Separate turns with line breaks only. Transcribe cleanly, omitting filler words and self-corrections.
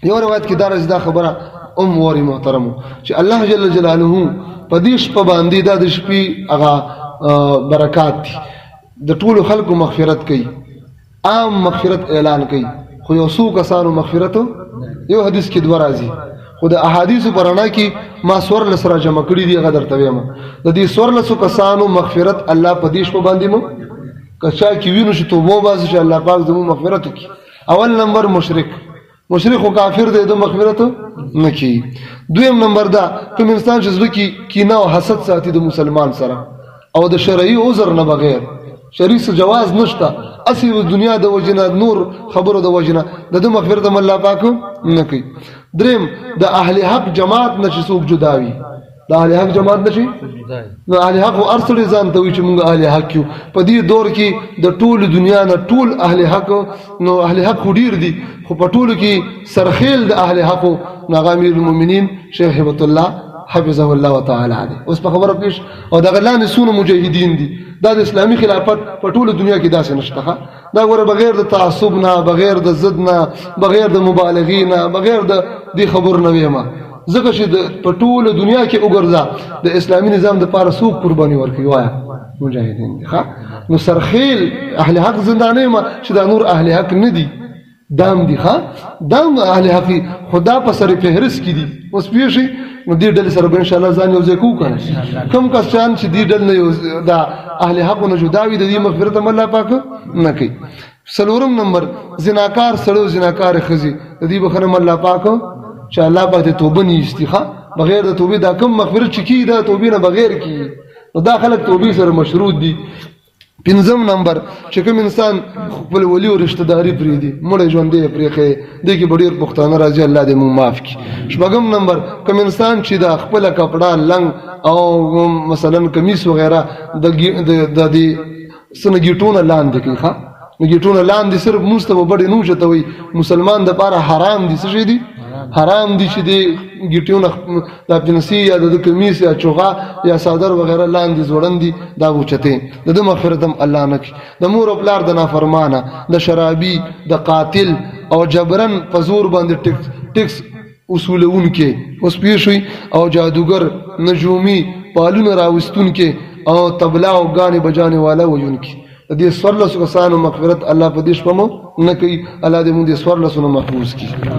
یو روایت کې دا خبره وری محترمو چې الله جل جلاله په دې شپه باندې د شپې هغه برکات دي د ټولو خلکو مغفرت کوي عام مغفرت اعلان کوي خو یو څو کسانو مغفرت یو حدیث کې دوه راځي خو د احادیث پرانا کې ما سور لسره جمع کړی دی غدر تویم د دې سور لسو کسانو مغفرت الله په دې شپه باندې مو کچا کې وینو چې توبه باسي چې الله پاک زموږ مغفرت وکړي اول نمبر مشرک او کافر دې د مغفرت نه کی دویم نمبر دا کوم انسان چې زړه کې کینه او حسد ساتي د مسلمان سره او د شرعي عذر نه بغیر شرعي جواز نشته اسی دنیا د وجنه نور خبرو د وجنه د مغفرت الله پاک نه کوي دریم د اهل حق جماعت نشي څوک جداوي د اهل حق جماعت نشي نو اهل حق ارسل ځان ته وي چې موږ اهل حق یو په دې دور کې د ټول دنیا نه ټول اهل حق نو اهل حق ډیر دي خو په ټولو کې سرخیل د اهل حق امیر المؤمنین شیخ هبت الله حفظه الله تعالی علیه اوس په خبره پیش او د غلان سونه مجاهدین دي دا د اسلامي خلافت په ټوله دنیا کې داسې نشته دا غوړه بغیر د تعصب نه بغیر د ضد نه بغیر د مبالغې نه بغیر د دې خبر نه ویما ځکه چې په ټوله دنیا کې وګرځا د اسلامي نظام د پاره سو قرباني ورکوي وایا مجاهدین دي نو سرخیل اهل حق زندانه ما چې دا نور اهل حق نه دي دام دي دام اهل حق خدا په سر فهرست کې دي اوس پیښي نو دې ډلې سره ان شاء الله ځان یو ځای کوو کنه کم کسان چې دې ډلې نه دا اهل حق نه جداوي د دې مغفرت الله پاک نه کوي څلورم نمبر زناکار سړو زناکار خزي د دې بخنه الله پاک چې الله پاک ته توبه نه استخا بغیر د توبې دا کم مغفرت چې کی دا توبې نه بغیر کی نو دا خلک توبې سره مشروط دي پنځم نمبر چې کوم انسان خپل ولی او رشتہ داری پری دي مړ ژوندې پرېخه د کې ډېر پښتانه راځي الله دې مونږ معاف کړي شپږم نمبر کوم انسان چې د خپل کپڑا لنګ او مثلا کمیس وغیرہ د دې سنګیټونه لاندې کوي نګیټونه لاندې صرف مستوى بډې نو چته وي مسلمان د پاره حرام دي څه دي حرام دي چې د ګیټیونه د پنسي یا د کمیس یا چوغا یا صادر وغیرہ لاندې زوړندي دا وچته د مغفرتم الله نک د مور او پلار د نافرمانه د شرابي د قاتل او جبرن په زور باندې ټیکس اصولون کې اوس پیښوي او جادوګر نجومي پالونه راوستون کې او تبلا او غانې بجانه والا ويون کې د دې سوړلسو کسانو مغفرت الله په دې شپه مو نه کوي الله دې موږ دې سوړلسو محفوظ کړي